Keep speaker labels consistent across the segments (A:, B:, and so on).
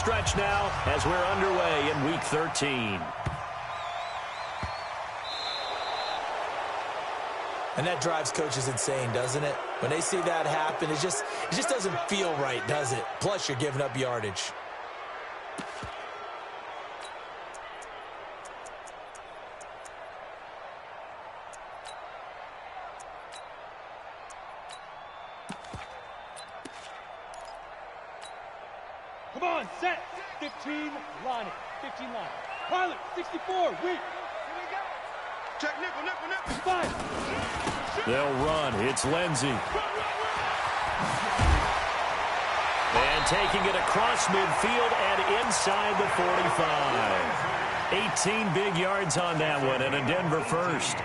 A: stretch now as we're underway in Week 13.
B: And that drives coaches insane, doesn't it? When they see that happen, it just doesn't feel right, does it? Plus, you're giving up yardage.
C: Come on, set. 15, line it. 15 line. Pilot, 64, weak. Check nickel. Fine.
A: They'll run. It's Lindsey. And taking it across midfield and inside the 45. 18 big yards on that one and a Denver first.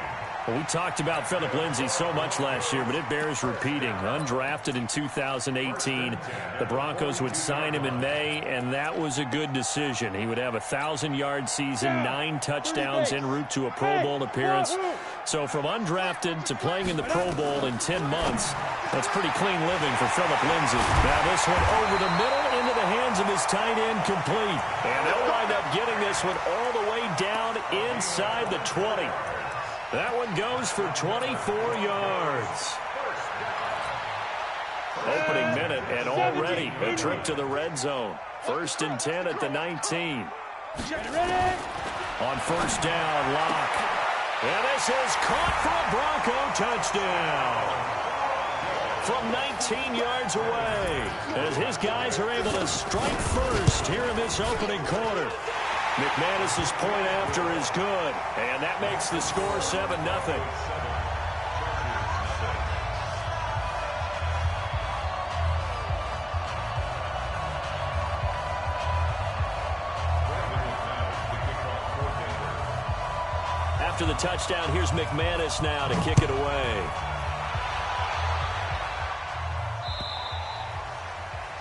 A: Well, we talked about Phillip Lindsay so much last year, but it bears repeating. Undrafted in 2018. The Broncos would sign him in May, and that was a good decision. He would have a 1,000-yard season, 9 touchdowns en route to a Pro Bowl appearance. So from undrafted to playing in the Pro Bowl in 10 months, that's pretty clean living for Phillip Lindsay. Now this one over the middle into the hands of his tight end, complete. And they'll wind up getting this one all the way down inside the 20. That one goes for 24 yards. Opening minute and already a trip to the red zone. 1st and 10 at the 19. On first down, Locke. And this is caught for a Bronco touchdown. From 19 yards away, as his guys are able to strike first here in this opening quarter. McManus's point after is good, and that makes the score 7-0. After the touchdown, here's McManus now to kick it away.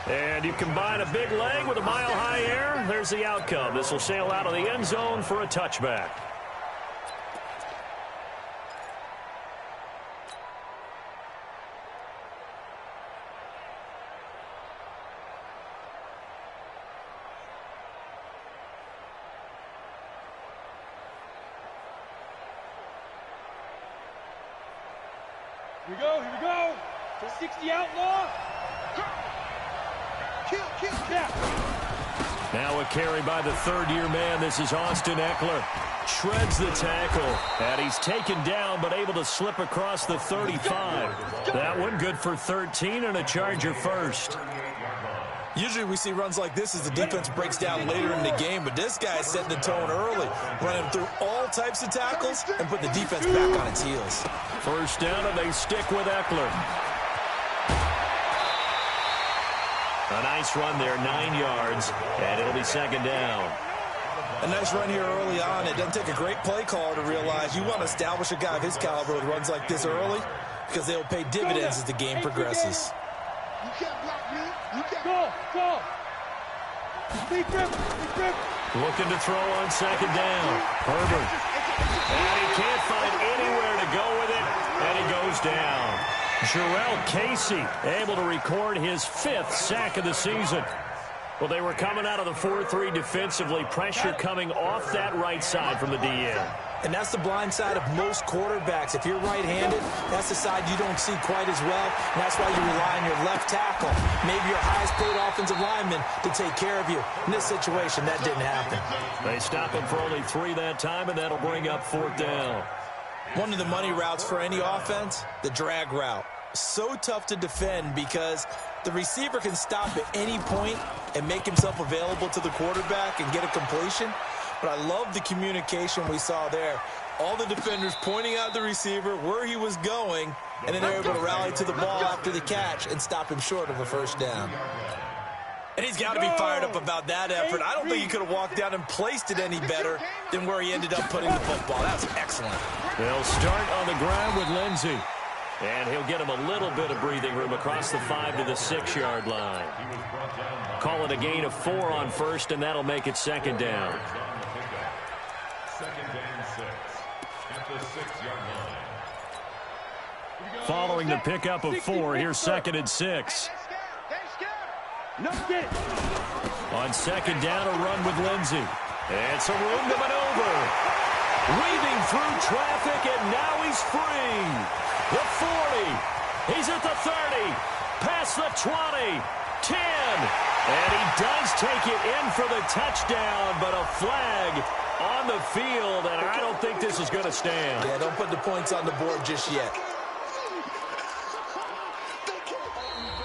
A: And you combine a big leg with a mile-high air, there's the outcome. This will sail out of the end zone for a touchback.
C: Here we go. To 60 outlaw.
A: Now a carry by the third-year man. This is Austin Eckler. Shreds the tackle. And he's taken down but able to slip across the 35. That one good for 13 and a Charger first.
B: Usually we see runs like this as the defense breaks down later in the game, but this guy is setting the tone early, running through all types of tackles and put the defense back on its heels.
A: First down, and they stick with Eckler. A nice run there, 9 yards, and it'll be second down.
B: A nice run here early on. It doesn't take a great play caller to realize you want to establish a guy of his caliber with runs like this early because they'll pay dividends as the game progresses.
C: You can't block me. You can't. Go. Big grip.
A: Looking to throw on second down. Herbert. And he can't find anywhere to go with it, and he goes down. Jarrell Casey able to record his 5th sack of the season. Well, they were coming out of the 4-3 defensively. Pressure coming off that right side from the DN.
B: And that's the blind side of most quarterbacks. If you're right-handed, that's the side you don't see quite as well. And that's why you rely on your left tackle, maybe your highest-paid offensive lineman, to take care of you. In this situation, that didn't happen.
A: They stop him for only 3 that time, and that'll bring up 4th down.
B: One of the money routes for any offense, the drag route. So tough to defend because the receiver can stop at any point and make himself available to the quarterback and get a completion. But I love the communication we saw there. All the defenders pointing out the receiver where he was going, and then they're able to rally to the ball after the catch and stop him short of a first down. And he's got to be fired up about that effort. I don't think he could have walked down and placed it any better than where he ended up putting the football. That was excellent.
A: They'll start on the ground with Lindsey. And he'll get him a little bit of breathing room across the 5 to the 6-yard line. Call it a gain of 4 on first, and that'll make it second down.
D: Second and 6 at the 6-yard line.
A: Following the pickup of 4, here's second and 6.
C: On
A: On second down, a run with Lindsey. It's a room to maneuver. Weaving through traffic, and now he's free. The 40. He's at the 30. Past the 20. 10. And he does take it in for the touchdown, but a flag on the field, and I don't think this is going to stand.
B: Yeah, don't put the points on the board just yet.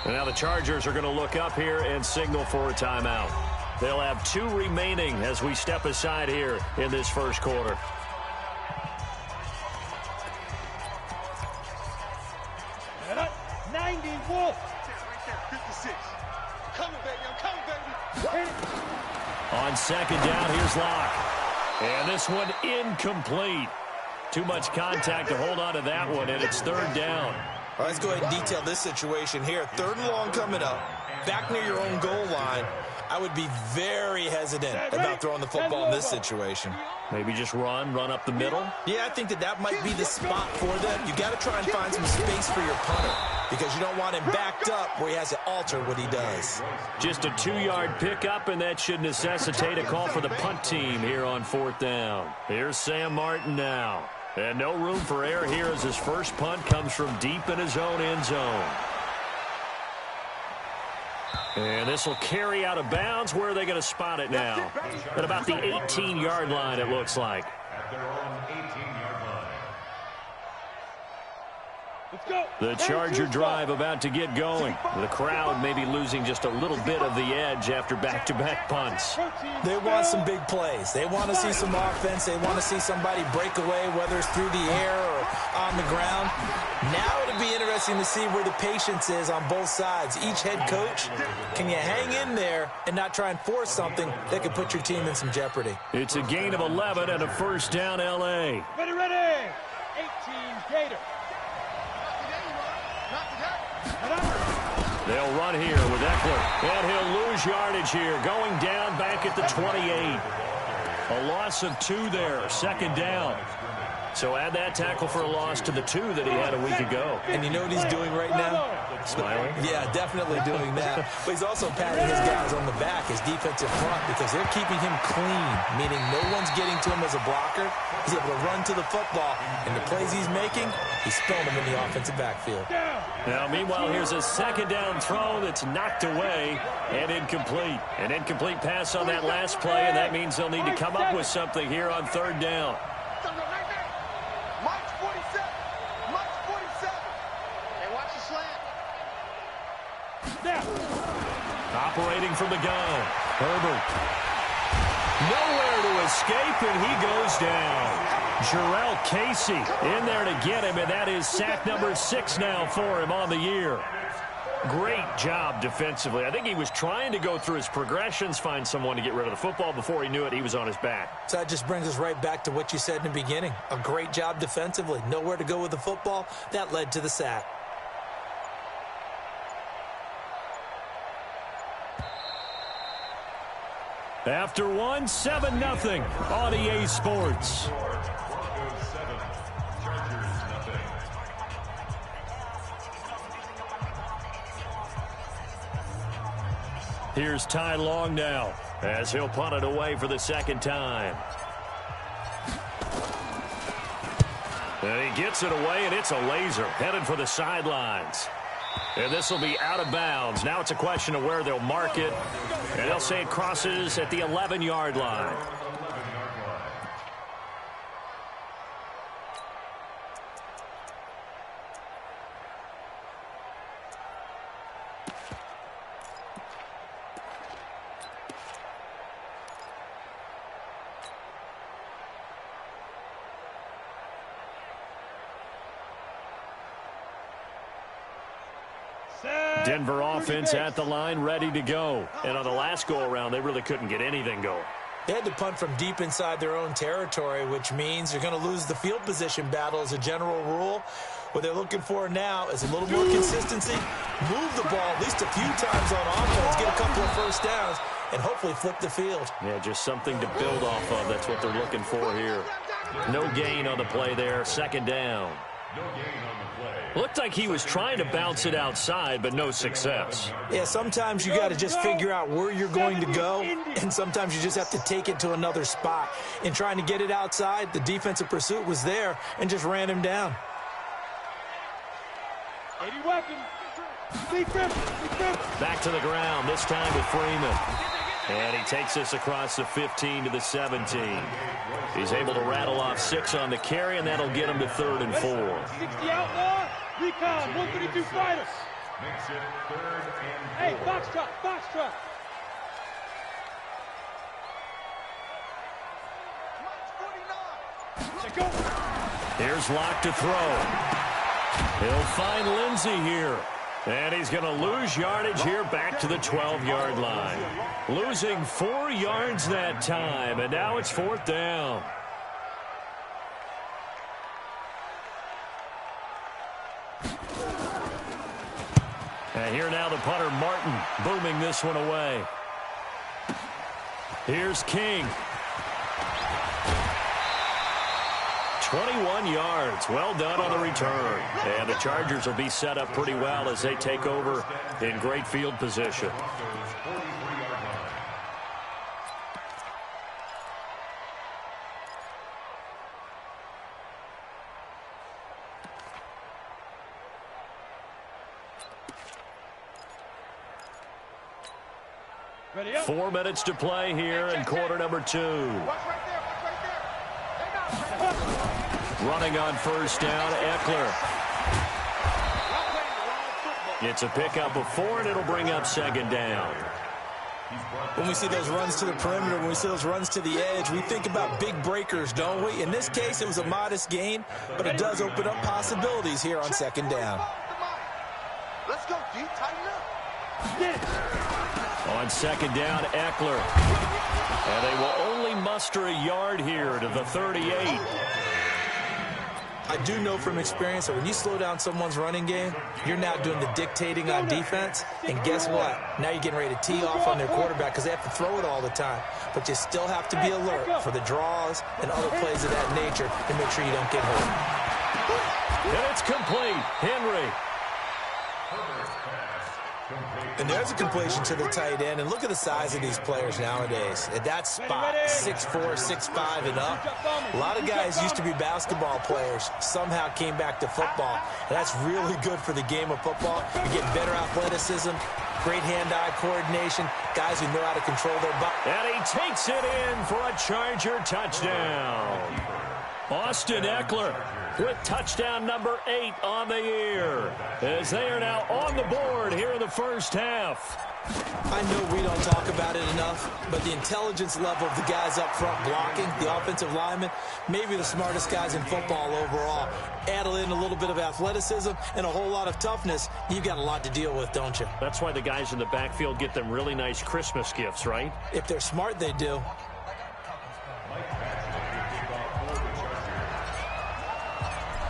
A: And now the Chargers are going to look up here and signal for a timeout. They'll have 2 remaining as we step aside here in this first quarter. On second down, here's Locke. And this one incomplete. Too much contact to hold on to that one, and it's third down.
B: All right, let's go ahead and detail this situation here. 3rd and long coming up. Back near your own goal line. I would be very hesitant about throwing the football in this situation.
A: Maybe just run up the middle?
B: Yeah, I think that might be the spot for them. You got to try and find some space for your punter because you don't want him backed up where he has to alter what he does.
A: Just a 2-yard pickup, and that should necessitate a call for the punt team here on 4th down. Here's Sam Martin now. And no room for error here as his first punt comes from deep in his own end zone. And this will carry out of bounds. Where are they going to spot it now? At about the 18-yard line, it looks like.
D: At their own 18-yard line.
C: Let's go.
A: The Charger drive about to get going. The crowd may be losing just a little bit of the edge after back-to-back punts.
B: They want some big plays. They want to see some offense. They want to see somebody break away, whether it's through the air or on the ground. Now it'll be interesting to see where the patience is on both sides. Each head coach, can you hang in there and not try and force something that could put your team in some jeopardy?
A: It's a gain of 11 and a first down, L.A.
C: Ready, ready. 18 Gator.
A: They'll run here with Eckler, and he'll lose yardage here, going down back at the 28. A loss of 2 there, second down. So add that tackle for a loss to the 2 that he had a week ago.
B: And you know what he's doing right now?
A: Smiling?
B: Yeah, definitely doing that. But he's also patting his guys on the back, his defensive front, because they're keeping him clean, meaning no one's getting to him as a blocker. He's able to run to the football, and the plays he's making, he's spilling them in the offensive backfield.
A: Now, meanwhile, here's a second down throw that's knocked away and incomplete. An incomplete pass on that last play, and that means they'll need to come up with something here on third down. Operating from the gun, Herbert. Nowhere to escape, and he goes down. Jarrell Casey in there to get him, and that is sack number 6 now for him on the year. Great job defensively. I think he was trying to go through his progressions, find someone to get rid of the football. Before he knew it, he was on his back.
B: So that just brings us right back to what you said in the beginning. A great job defensively. Nowhere to go with the football. That led to the sack.
A: After one, 7-0 on EA Sports.
D: Broncos 7, Chargers nothing.
A: Here's Ty Long now as he'll punt it away for the second time. And he gets it away, and it's a laser headed for the sidelines. And this will be out of bounds. Now it's a question of where they'll mark it. And they'll say it crosses at the 11-yard line. Denver offense at the line, ready to go. And on the last go-around, they really couldn't get anything going.
B: They had to punt from deep inside their own territory, which means you're going to lose the field position battle as a general rule. What they're looking for now is a little more consistency, move the ball at least a few times on offense, get a couple of first downs, and hopefully flip the field.
A: Yeah, just something to build off of. That's what they're looking for here. No gain on the play there, second down.
D: No gain on the play.
A: Looked like he was trying to bounce it outside, but no success.
B: Yeah, sometimes you got to just figure out where you're going to go, and sometimes you just have to take it to another spot. In trying to get it outside, the defensive pursuit was there and just ran him down.
C: 80 weapon.
A: Back to the ground, this time with Freeman. And he takes this across the 15 to the 17. He's able to rattle off 6 on the carry, and that'll get him to 3rd and 4.
C: 60 outlaw. Recon, 132 fighters.
D: Makes it 3rd and 4.
C: Hey, box truck, box truck.
A: Here's Locke to throw. He'll find Lindsey here. And he's going to lose yardage here back to the 12-yard line. Losing 4 yards that time, and now it's 4th down. And here now the punter, Martin, booming this one away. Here's King. 21 yards. Well done on the return. And the Chargers will be set up pretty well as they take over in great field position.
D: Broncos 43-yard line.
C: Ready up.
A: 4 minutes to play here in quarter number 2.
C: Watch right there, watch right there.
A: Running on first down, Eckler. It's a pickup of 4, and it'll bring up 2nd down.
B: When we see those runs to the perimeter, when we see those runs to the edge, we think about big breakers, don't we? In this case, it was a modest gain, but it does open up possibilities here on 2nd down.
E: Let's go, D. Tighten up.
A: On 2nd down, Eckler. And they will only muster a yard here to the 38.
B: I do know from experience that when you slow down someone's running game, you're now doing the dictating on defense. And guess what? Now you're getting ready to tee off on their quarterback because they have to throw it all the time. But you still have to be alert for the draws and other plays of that nature to make sure you don't get hurt.
A: And it's complete. Henry.
B: And there's a completion to the tight end. And look at the size of these players nowadays. At that spot, 6'4", 6'5", and up. A lot of guys used to be basketball players, somehow came back to football. And that's really good for the game of football. You get better athleticism, great hand-eye coordination, guys who know how to control their body.
A: And he takes it in for a Charger touchdown. Austin Eckler with touchdown number 8 on the year, as they are now on the board here in the first half.
B: I know we don't talk about it enough, but the intelligence level of the guys up front blocking, the offensive linemen, maybe the smartest guys in football overall. Add in a little bit of athleticism and a whole lot of toughness, you've got a lot to deal with, don't you?
A: That's why the guys in the backfield get them really nice Christmas gifts, right?
B: If they're smart, they do.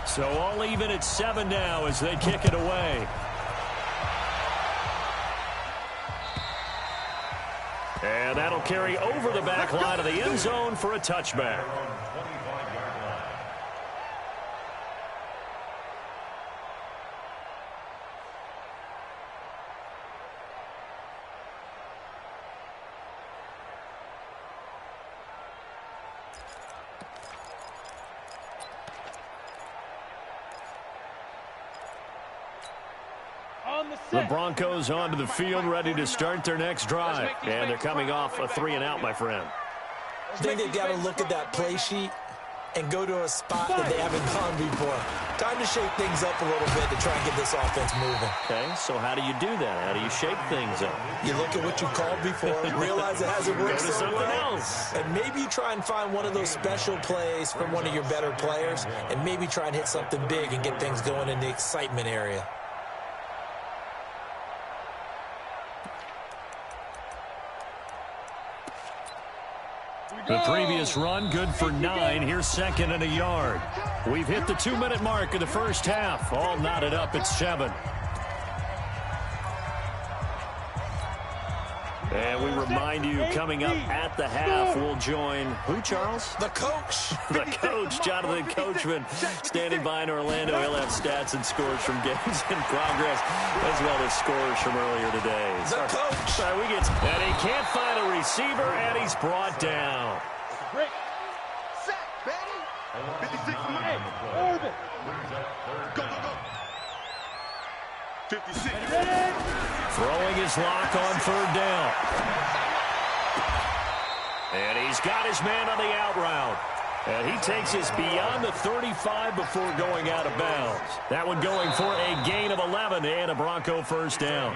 A: So all even at 7 now as they kick it away. And that'll carry over the back line of the end zone for a touchback. The Broncos onto the field, ready to start their next drive. And they're coming off a 3-and-out, my friend.
B: I think they've got to look at that play sheet and go to a spot that they haven't gone before. Time to shake things up a little bit to try and get this offense moving.
A: Okay, so how do you do that? How do you shake things up?
B: You look at what you called before, realize it hasn't worked
A: Go to
B: so
A: something
B: well,
A: else.
B: and maybe you try and find one of those special plays from one of your better players, and maybe try and hit something big and get things going in the excitement area.
A: The previous run, good for 9. Here's 2nd and a yard. We've hit the 2-minute mark of the first half. All knotted up at 7. And we remind remind you, coming up at the half, we'll join who, Charles?
B: The coach.
A: The coach, Jonathan Coachman, standing by in Orlando. He'll have stats and scores from games in progress, as well as scores from earlier today.
B: The coach.
A: And he can't find a receiver, and he's brought down.
C: Break.
E: Sack, baby.
C: 56 Mike. Orbit.
E: Go, go, go. 56.
C: Ready?
A: Throwing his lock on third down. And he's got his man on the out route. And he takes us beyond the 35 before going out of bounds. That one going for a gain of 11 and a Bronco first down.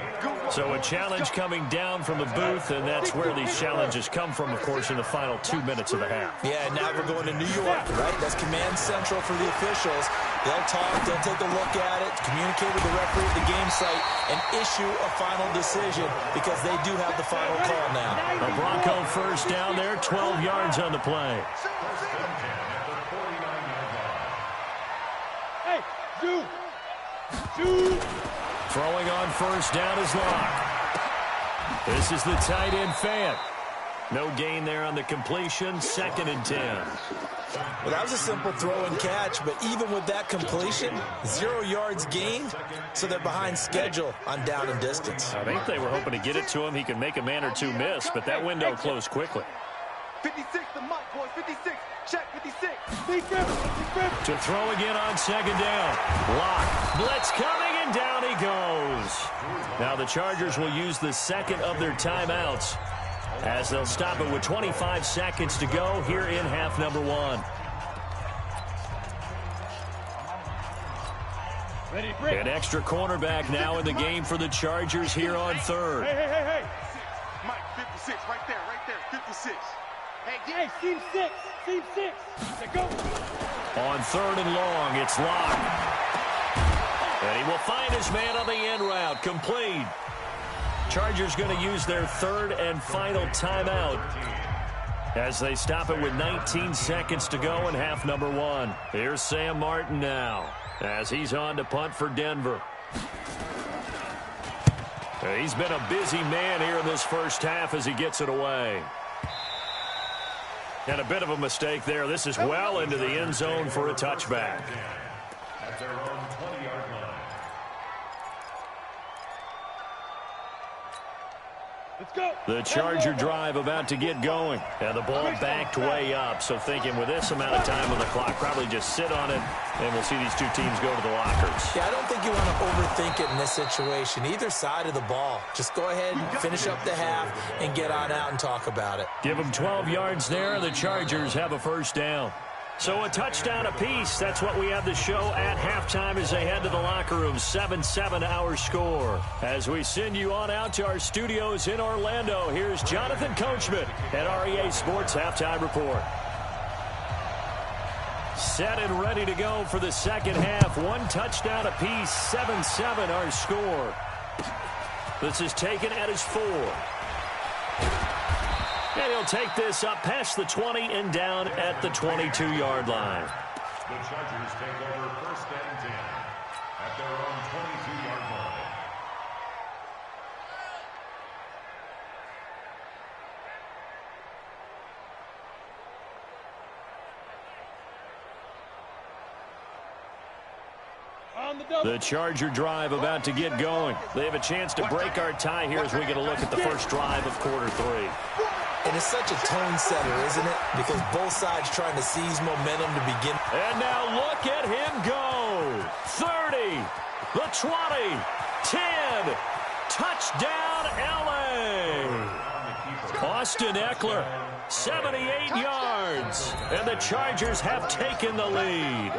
A: So a challenge coming down from the booth, and that's where these challenges come from, of course, in the final 2 minutes of the half.
B: Yeah, now we're going to New York, right? That's command central for the officials. They'll talk, they'll take a look at it, communicate with the referee at the game site, and issue a final decision because they do have the final call now.
A: A Bronco first down there, 12 yards on the play.
C: Hey, Zoo. Zoo.
A: Throwing on first down is Locke. This is the tight end Fant. No gain there on the completion, 2nd and 10.
B: Well, that was a simple throw and catch, but even with that completion, 0 yards gained, so they're behind schedule on down and distance.
A: I think they were hoping to get it to him. He could make a man or two miss, but that window closed quickly.
E: 56 to Mike, boys. 56. Check 56.
A: To throw again on 2nd down. Locke. Blitz coming, and down he goes. Now the Chargers will use the 2nd of their timeouts, as they'll stop it with 25 seconds to go here in half number 1.
C: Ready, break.
A: An extra cornerback now in the game for the Chargers here on 3rd.
C: Hey.
E: Mike, 56. Right there. 56.
C: Hey, seam 6. Seam 6. Let's go.
A: On 3rd and long, it's Locke. And he will find his man on the end route. Complete. Chargers going to use their 3rd and final timeout as they stop it with 19 seconds to go in half number 1. Here's Sam Martin now as he's on to punt for Denver. He's been a busy man here in this first half as he gets it away. And a bit of a mistake there. This is well into the end zone for a touchback.
D: At their own 20-yard line.
C: Let's go.
A: The Charger drive about to get going. And the ball backed way up. So thinking with this amount of time on the clock, probably just sit on it, and we'll see these two teams go to the lockers.
B: Yeah, I don't think you want to overthink it in this situation. Either side of the ball. Just go ahead and finish up the half and get on out and talk about it.
A: Give them 12 yards there. The Chargers have a first down. So a touchdown apiece. That's what we have the show at halftime as they head to the locker room. 7-7 our score. As we send you on out to our studios in Orlando, here's Jonathan Coachman at REA Sports Halftime Report. Set and ready to go for the second half. One touchdown apiece. 7-7 our score. This is taken at his 4. And he'll take this up past the 20 and down at the 22-yard line.
D: The Chargers take over 1st and 10 at their own 22-yard line.
A: The Charger drive about to get going. They have a chance to break our tie here as we get a look at the first drive of quarter 3.
B: And it's such a tone setter, isn't it? Because both sides trying to seize momentum to begin.
A: And now look at him go. 30, the 20, 10, touchdown LA. Austin Eckler, 78 yards. And the Chargers have taken the lead.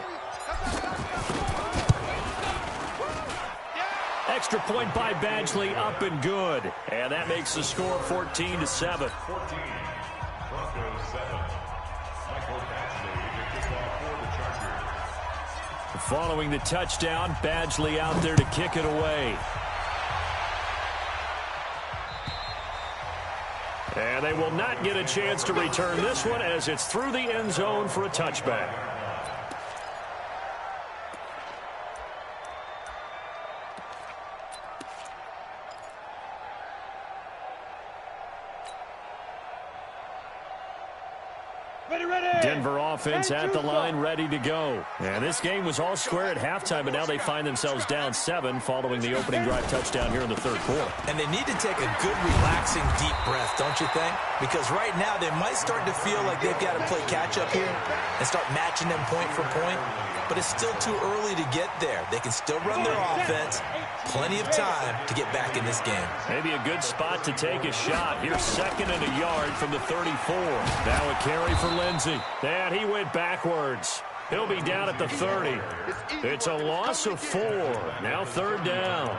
A: Extra point by Badgley, up and good. And that makes the score 14-7.
D: 14. Broncos 7. Michael Badgley, the kickoff for the Chargers.
A: Following the touchdown, Badgley out there to kick it away. And they will not get a chance to return this one as it's through the end zone for a touchback. Denver offense at the line, ready to go. And this game was all square at halftime, but now they find themselves down 7 following the opening drive touchdown here in the third quarter.
B: And they need to take a good, relaxing, deep breath, don't you think? Because right now they might start to feel like they've got to play catch-up here and start matching them point for point. But it's still too early to get there. They can still run their offense. Plenty of time to get back in this game.
A: Maybe a good spot to take a shot. Here's 2nd and a yard from the 34. Now a carry for Lindsey. And he went backwards. He'll be down at the 30. It's a loss of 4. Now 3rd down.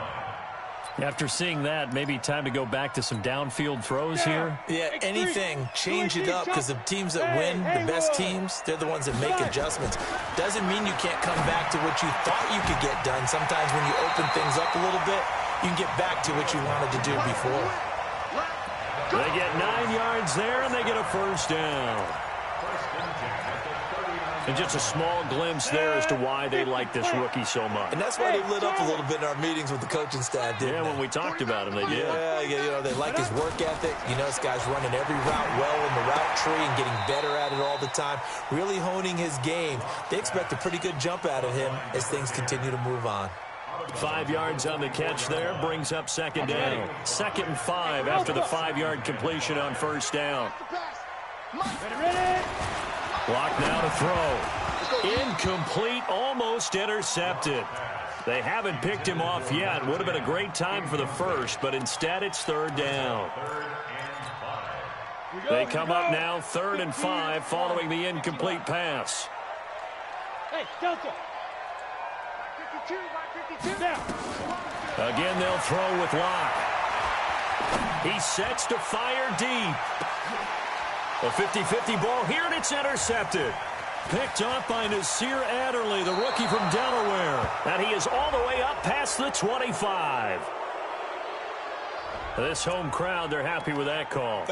A: After seeing that, maybe time to go back to some downfield throws here.
B: Yeah, anything. Change it up, because the teams that win, the best teams, they're the ones that make adjustments. Doesn't mean you can't come back to what you thought you could get done. Sometimes when you open things up a little bit, you can get back to what you wanted to do before.
A: They get 9 yards there, and they get a 1st down. And just a small glimpse there as to why they like this rookie so much.
B: And that's why they lit up a little bit in our meetings with the coaching staff, didn't they?
A: Yeah, when we talked about him, they did.
B: Yeah, you know, they like his work ethic. You know, this guy's running every route well in the route tree and getting better at it all the time, really honing his game. They expect a pretty good jump out of him as things continue to move on.
A: 5 yards on the catch there, brings up 2nd down. 2nd and 5 after the 5-yard completion on 1st down. Block now to throw. Incomplete, almost intercepted. They haven't picked him off yet. Would have been a great time for the first, but instead it's 3rd down. They come up now 3rd and 5 following the incomplete pass.
C: Hey, Delta.
A: Again, they'll throw with Locke. He sets to fire deep. A 50-50 ball here, and it's intercepted. Picked off by Nasir Adderley, the rookie from Delaware. And he is all the way up past the 25. This home crowd, they're happy with that call.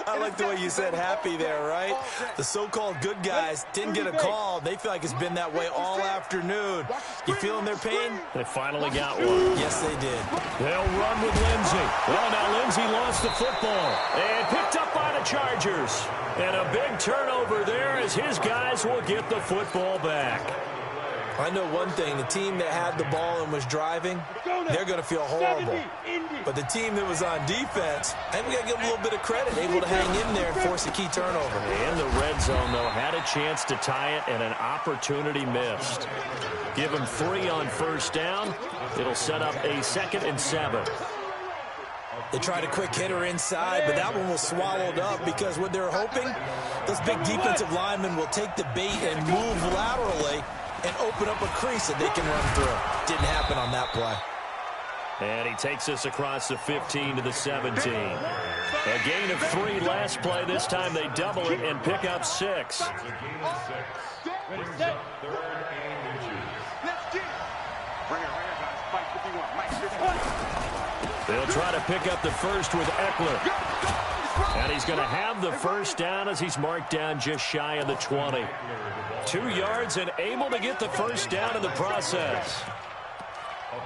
B: I like the way you said happy there, right? The so-called good guys didn't get a call. They feel like it's been that way all afternoon. You feeling their pain?
A: They finally got one.
B: Yes, they did.
A: They'll run with Lindsey. Well, now Lindsey lost the football and picked up by the Chargers. And a big turnover there as his guys will get the football back.
B: I know one thing. The team that had the ball and was driving, they're going to feel horrible. But the team that was on defense, I think we got to give them a little bit of credit, able to hang in there and force a key turnover.
A: In the red zone, though, had a chance to tie it and an opportunity missed. Give them 3 on 1st down. It'll set up a 2nd and 7.
B: They tried a quick hitter inside, but that one was swallowed up because what they're hoping, those big defensive linemen will take the bait and move laterally and open up a crease that they can run through. Didn't happen on that play.
A: And he takes us across the 15 to the 17. A gain of 3 last play. This time they double it and pick up 6. They'll try to pick up the first with Eckler. And he's going to have the 1st down as he's marked down just shy of the 20. 2 yards and able to get the 1st down in the process.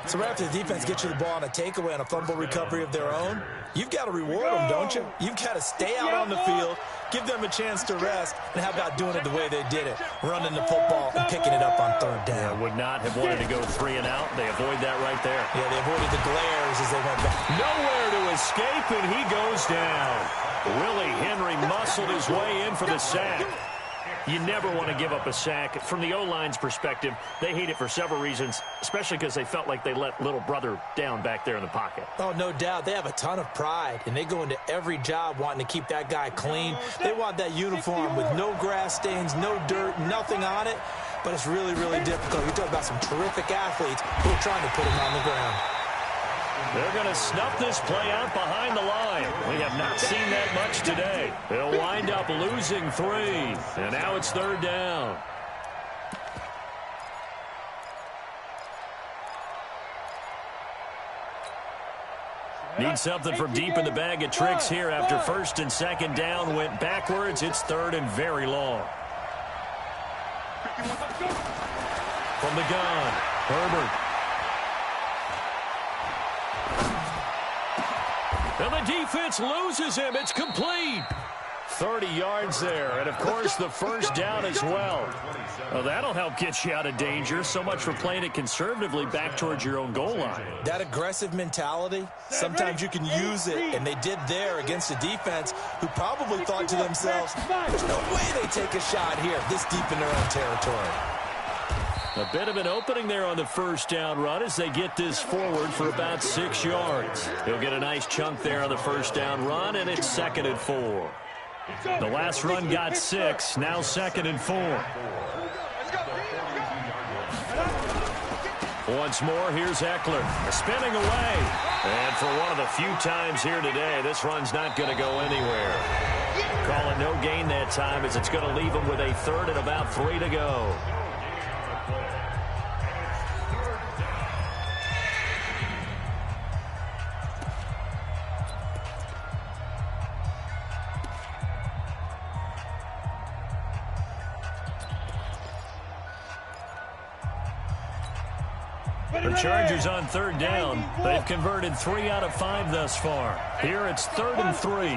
B: So right after the defense gets you the ball on a takeaway on a fumble recovery of their own, you've got to reward them, don't you? You've got to stay out on the field, give them a chance to rest, and how about doing it the way they did it, running the football and picking it up on 3rd down.
A: Yeah, would not have wanted to go 3 and out. They avoid that right there.
B: Yeah, they avoided the glares as they went back.
A: Nowhere to escape, and he goes down. Willie Henry muscled his way in for the sack. You never want to give up a sack. From the O-line's perspective, they hate it for several reasons, especially because they felt like they let little brother down back there in the pocket.
B: Oh, no doubt. They have a ton of pride, and they go into every job wanting to keep that guy clean. They want that uniform with no grass stains, no dirt, nothing on it. But it's really, really difficult. You talk about some terrific athletes who are trying to put him on the ground.
A: They're going to snuff this play out behind the line. We have not seen that much today. They'll wind up losing 3. And now it's 3rd down. Need something from deep in the bag of tricks here after 1st and 2nd down went backwards. It's 3rd and very long. From the gun, Herbert. And the defense loses him. It's complete. 30 yards there, and of course the first down as well. Well, that'll help get you out of danger. So much for playing it conservatively back towards your own goal line.
B: That aggressive mentality, sometimes you can use it, and they did there against a defense who probably thought to themselves, there's no way they take a shot here this deep in their own territory.
A: A bit of an opening there on the first down run as they get this forward for about 6 yards. He'll get a nice chunk there on the first down run, and it's 2nd and 4. The last run got 6, now 2nd and 4. Once more, here's Eckler, spinning away. And for one of the few times here today, this run's not going to go anywhere. Call it no gain that time as it's going to leave him with a 3rd and about 3 to go. The Chargers on 3rd down. They've converted 3 out of 5 thus far. Here it's 3rd and 3.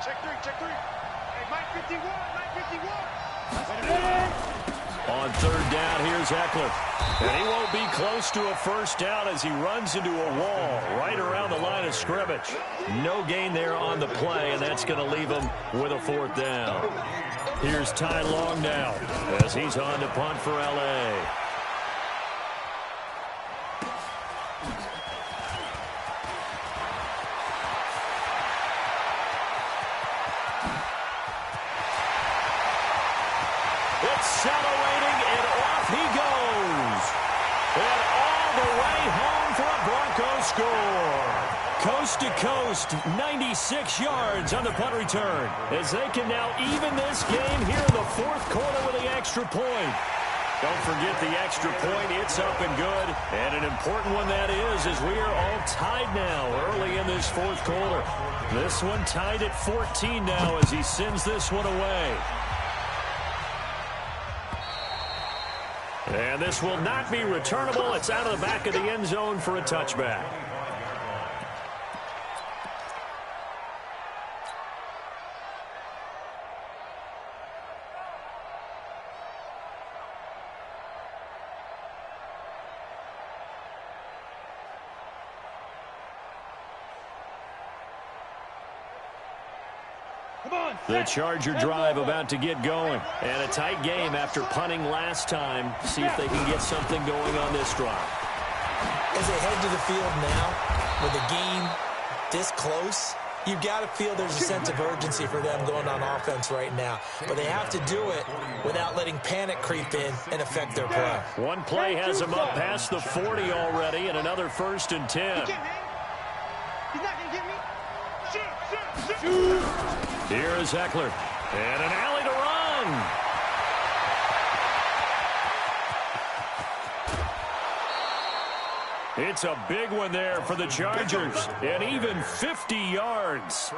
E: Check 3. Hey, Mike 51.
A: On 3rd down, here's Eckler. And he won't be close to a first down as he runs into a wall right around the line of scrimmage. No gain there on the play, and that's going to leave him with a 4th down. Here's Ty Long now as he's on to punt for L.A. Accelerating, and off he goes. And all the way home for a Broncos score. Coast to coast, 96 yards on the punt return, as they can now even this game here in the 4th quarter with the extra point. Don't forget the extra point. It's up and good. And an important one that is, as we are all tied now early in this 4th quarter. This one tied at 14 now as he sends this one away. And this will not be returnable. It's out of the back of the end zone for a touchback. The Charger drive about to get going. And a tight game after punting last time. See if they can get something going on this drive.
B: As they head to the field now, with the game this close, you've got to feel there's a sense of urgency for them going on offense right now. But they have to do it without letting panic creep in and affect their play.
A: One play has them up past the 40 already, and another 1st and 10.
E: He's not going to get me. Shoot.
A: Here is Eckler. And an alley to run. It's a big one there for the Chargers. And even 50 yards.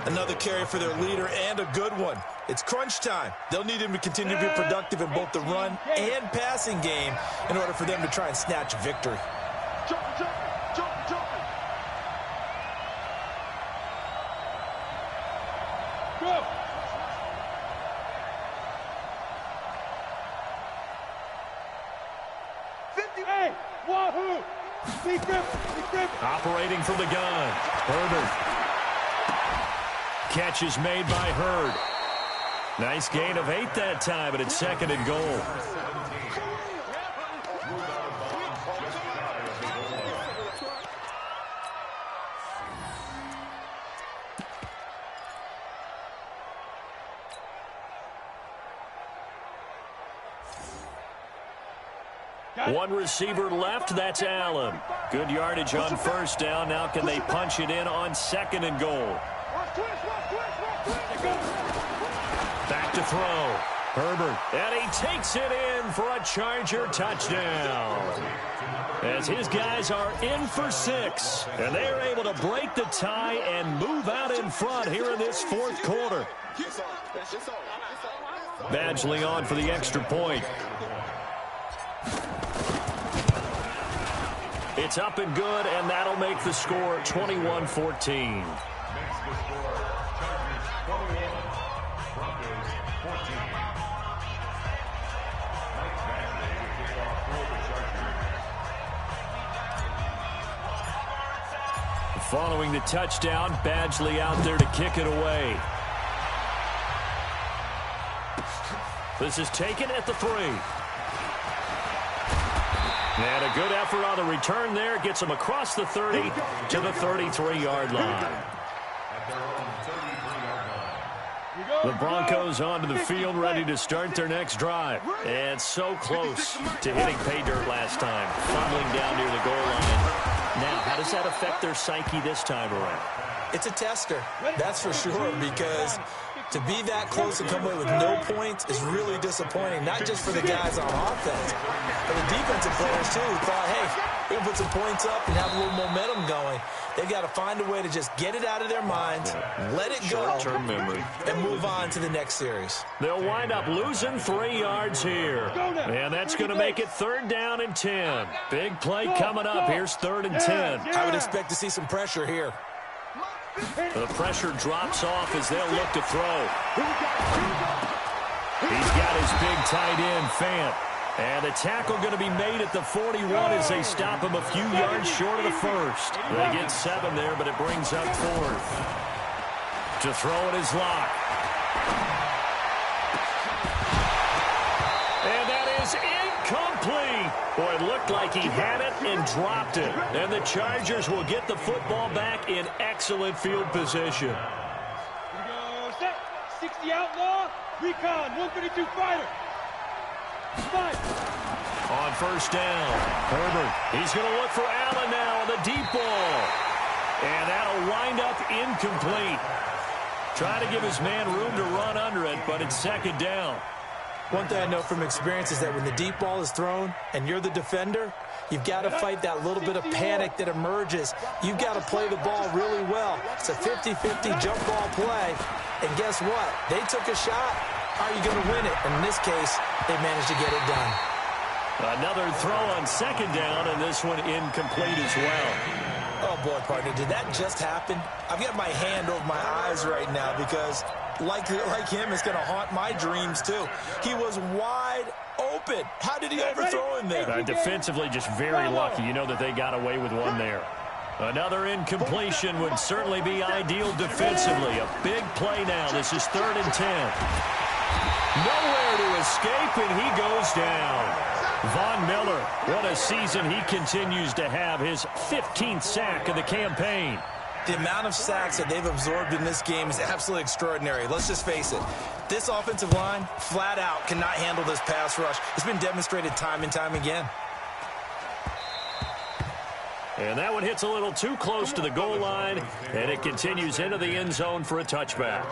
B: Another carry for their leader and a good one. It's crunch time. They'll need him to continue to be productive in both the run and passing game in order for them to try and snatch a victory.
E: Jump. Go. Hey, wahoo! Big grip.
A: Operating from the gun. Herbert. Catch is made by Hurd. Nice gain of 8 that time, but it's 2nd and goal. One receiver left, that's Allen. Good yardage on 1st down. Now can they punch it in on 2nd and goal? Back to throw. Herbert, and he takes it in for a Charger touchdown. As his guys are in for 6, and they are able to break the tie and move out in front here in this 4th quarter. Badgley on for the extra point. It's up and good, and that'll make the score 21-14.
D: 21. Broncos 14. Mike Badgley to kick off for the Chargers.
A: Following the touchdown, Badgley out there to kick it away. This is taken at the 3. And a good effort on the return there. Gets him across the 30 to the 33-yard line. The Broncos onto the field, ready to start their next drive. And so close to hitting pay dirt last time. Fumbling down near the goal line. Now, how does that affect their psyche this time around?
B: It's a tester, that's for sure, because to be that close and come away with no points is really disappointing, not just for the guys on offense, but the defensive players, too, who thought, hey, we're going to put some points up and have a little momentum going. They've got to find a way to just get it out of their minds, let it go,
A: short-term memory,
B: and move on to the next series.
A: They'll wind up losing 3 yards here. And that's going to make it 3rd down and 10. Big play coming up. Here's 3rd and 10.
B: I would expect to see some pressure here.
A: The pressure drops off as they'll look to throw. He's got his big tight end, Fant. And the tackle going to be made at the 41 as they stop him a few yards short of the first. They get 7 there, but it brings up 4th. To throw it is Locke. And that is incomplete. Boy, it looked like he had it and dropped it. And the Chargers will get the football back in excellent field position.
C: Here we go, set. 60 outlaw, recon, 132 fighter. 5.
A: On 1st down, Herbert. He's going to look for Allen now on the deep ball. And that'll wind up incomplete. Trying to give his man room to run under it, but it's 2nd down.
B: One thing I know from experience is that when the deep ball is thrown and you're the defender, you've got to fight that little bit of panic that emerges. You've got to play the ball really well. It's a 50-50 jump ball play. And guess what? They took a shot. How are you going to win it? And in this case, they managed to get it done.
A: Another throw on 2nd down, and this one incomplete as well.
B: Oh, boy, partner, did that just happen? I've got my hand over my eyes right now because, like him, it's going to haunt my dreams, too. He was wide open. How did he overthrow him there?
A: Defensively, just very lucky. You know that they got away with one there. Another incompletion would certainly be ideal defensively. A big play now. This is 3rd and 10. Nowhere to escape, and he goes down. Von Miller, what a season he continues to have. His 15th sack of the campaign.
B: The amount of sacks that they've absorbed in this game is absolutely extraordinary. Let's just face it. This offensive line, flat out, cannot handle this pass rush. It's been demonstrated time and time again.
A: And that one hits a little too close to the goal line, and it continues into the end zone for a touchback.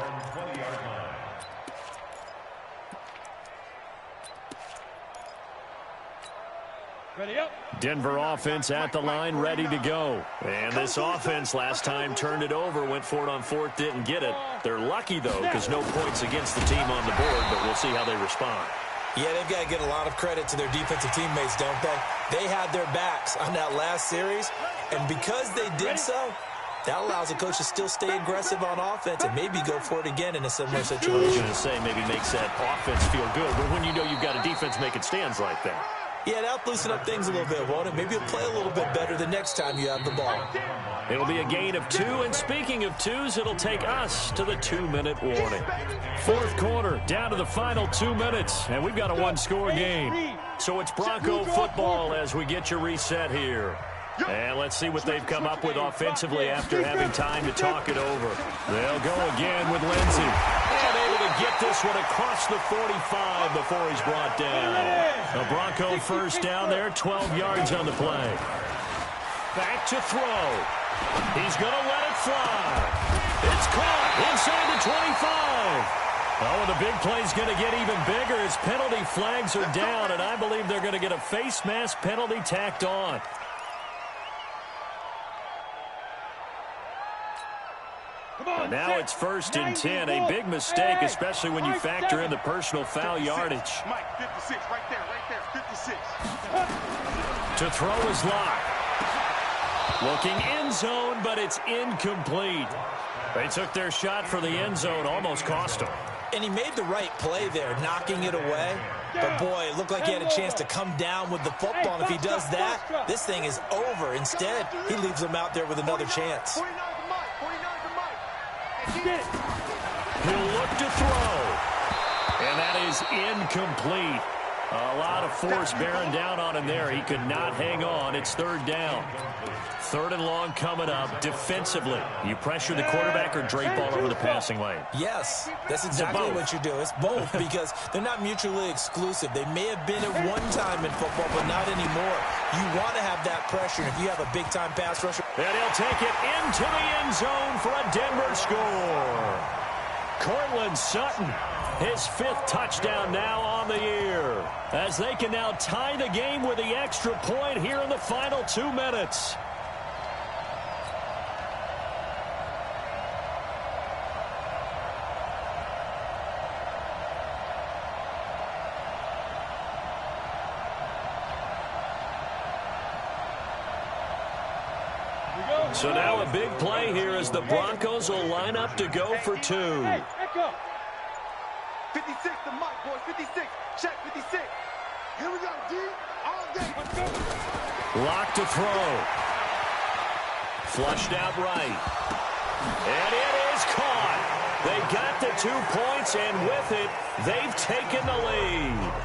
C: Ready up.
A: Denver offense at the line, ready to go. And this offense last time turned it over, went for it on 4th, didn't get it. They're lucky, though, because no points against the team on the board, but we'll see how they respond.
B: Yeah, they've got to get a lot of credit to their defensive teammates, don't they? They had their backs on that last series, and because they did so, that allows the coach to still stay aggressive on offense and maybe go for it again in a similar situation.
A: I was going to say maybe makes that offense feel good, but when you know you've got a defense making stands like that.
B: Yeah, that'll loosen up things a little bit, won't it? Maybe you'll play a little bit better the next time you have the ball.
A: It'll be a gain of 2, and speaking of 2s, it'll take us to the 2-minute warning. 4th quarter, down to the final 2 minutes, and we've got a 1-score game. So it's Bronco football as we get you reset here. And let's see what they've come up with offensively after having time to talk it over. They'll go again with Lindsey. And able to get this one across the 45 before he's brought down. A Bronco 1st down there, 12 yards on the play. Back to throw. He's going to let it fly. It's caught inside the 25. Oh, and the big play's going to get even bigger as penalty flags are down, and I believe they're going to get a face mask penalty tacked on. And now it's 1st and 10. A big mistake, especially when you factor in the personal foul yardage.
E: Mike, 56, right there, 56.
A: To throw is Locke. Looking end zone, but it's incomplete. They took their shot for the end zone, almost cost them.
B: And he made the right play there, knocking it away. But, boy, it looked like he had a chance to come down with the football. And if he does that, this thing is over. Instead, he leaves him out there with another chance.
A: He'll look to throw. And that is incomplete. A lot of force bearing down on him there. He could not hang on. It's third down. Third and long coming up. Defensively, you pressure the quarterback or drape all over the passing lane?
B: Yes, that's exactly what you do. It's both because they're not mutually exclusive. They may have been at one time in football, but not anymore. You want to have that pressure. If you have a big-time pass rusher.
A: And he'll take it into the end zone for a Denver score. Cortland Sutton, his 5th touchdown now on the year, as they can now tie the game with the extra point here in the final 2 minutes. So now a big play here as the Broncos will line up to go for 2.
E: Hey, echo. 56 to Mike, boys. 56. Check 56. Here we go, D. All day. Let's go.
A: Lock to throw. Flushed out right. And it is caught. They got the 2 points, and with it, they've taken the lead.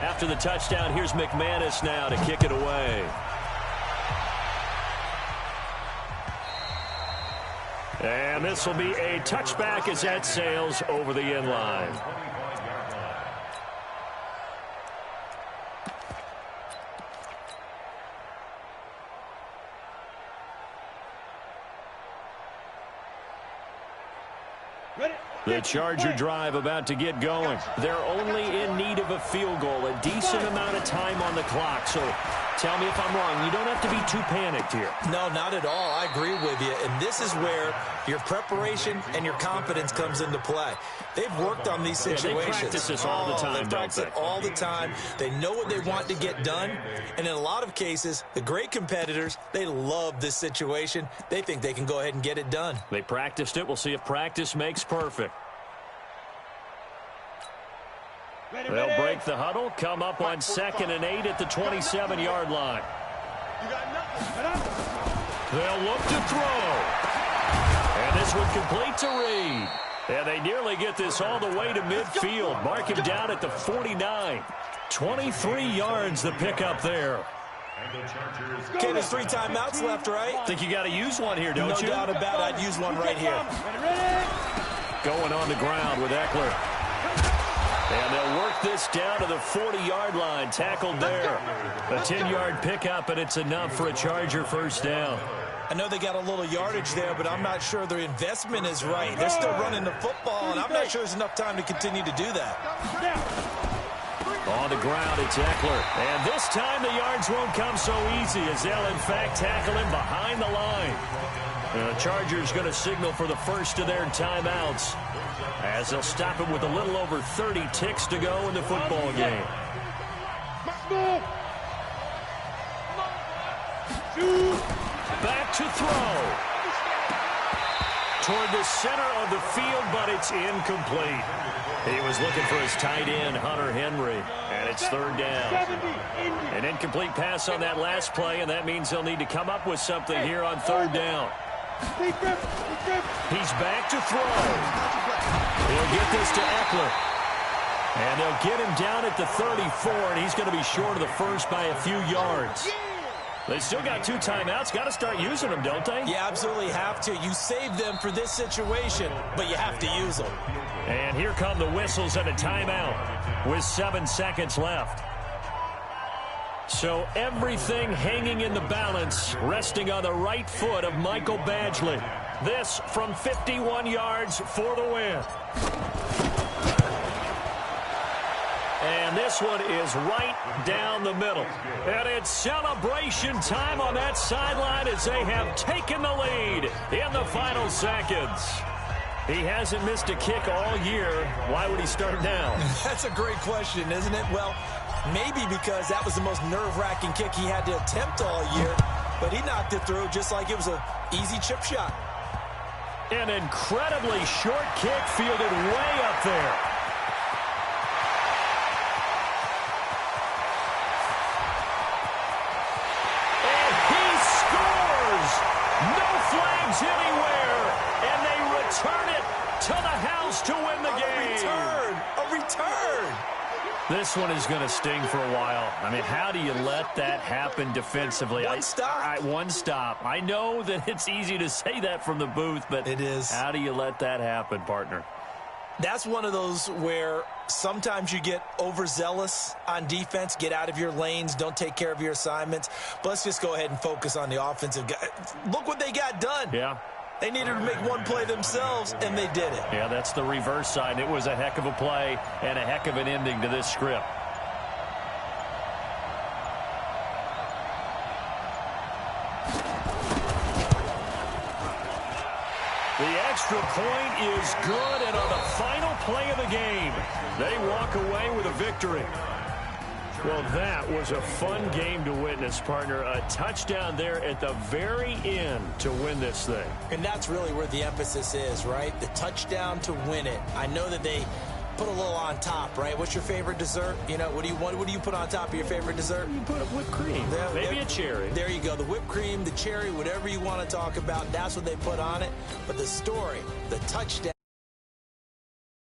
A: After the touchdown, here's McManus now to kick it away. And this will be a touchback as that sails over the end line. The Charger drive about to get going. They're only in need of a field goal, a decent amount of time on the clock. So tell me if I'm wrong. You don't have to be too panicked here.
B: No, not at all. I agree with you. And this is where your preparation and your confidence comes into play. They've worked on these situations.
A: They practice this all the time,
B: They practice it all the time. They know what they want to get done. And in a lot of cases, the great competitors, they love this situation. They think they can go ahead and get it done.
A: They practiced it. We'll see if practice makes perfect. They'll break the huddle, come up on 2nd and 8 at the 27-yard line. They'll look to throw. And this one complete to Reed. And they nearly get this all the way to midfield. Mark him down at the 49. 23 yards the pickup there.
B: Okay, there's 3 timeouts left, right?
A: Think you got to use one here, don't you?
B: No doubt about it. I'd use one right here.
A: Going on the ground with Eckler. And they'll work this down to the 40-yard line. Tackled there. A 10-yard pickup, and it's enough for a Charger first down.
B: I know they got a little yardage there, but I'm not sure their investment is right. They're still running the football, and I'm not sure there's enough time to continue to do that.
A: On the ground, it's Eckler. And this time the yards won't come so easy as they'll, in fact, tackle him behind the line. And the Chargers going to signal for the first of their timeouts, as they'll stop him with a little over 30 ticks to go in the football game. Back to throw. Toward the center of the field, but it's incomplete. He was looking for his tight end, Hunter Henry, and it's third down. An incomplete pass on that last play, and that means they'll need to come up with something here on third down. He's back to throw. He'll get this to Eckler. And they'll get him down at the 34, and he's going to be short of the first by a few yards. They still got 2 timeouts. Got to start using them, don't they?
B: You absolutely have to. You save them for this situation, but you have to use them.
A: And here come the whistles and a timeout with 7 seconds left. So everything hanging in the balance, resting on the right foot of Michael Badgley. This from 51 yards for the win. And this one is right down the middle. And it's celebration time on that sideline as they have taken the lead in the final seconds. He hasn't missed a kick all year. Why would he start now?
B: That's a great question, isn't it? Well, Maybe because that was the most nerve-wracking kick he had to attempt all year, but he knocked it through just like it was an easy chip shot.
A: An incredibly short kick fielded way up there. And he scores! No flags anywhere, and they return it to the house to win the game.
B: A return!
A: This one is going to sting for a while. I mean, how do you let that happen defensively?
B: One stop.
A: One stop. I know that it's easy to say that from the booth, but
B: it is.
A: How do you let that happen, partner?
B: That's one of those where sometimes you get overzealous on defense, get out of your lanes, don't take care of your assignments. But let's just go ahead and focus on the offensive guy. Look what they got done.
A: Yeah.
B: They needed to make one play themselves, and they did it.
A: Yeah, that's the reverse side. It was a heck of a play and a heck of an ending to this script. The extra point is good, and on the final play of the game, they walk away with a victory. Well, that was a fun game to witness, partner. A touchdown there at the very end to win this thing.
B: And that's really where the emphasis is, right? The touchdown to win it. I know that they put a little on top, right? What's your favorite dessert? You know, what do you put on top of your favorite dessert?
A: You put whipped cream. Maybe a cherry.
B: There you go. The whipped cream, the cherry, whatever you want to talk about, that's what they put on it. But the story, the touchdown.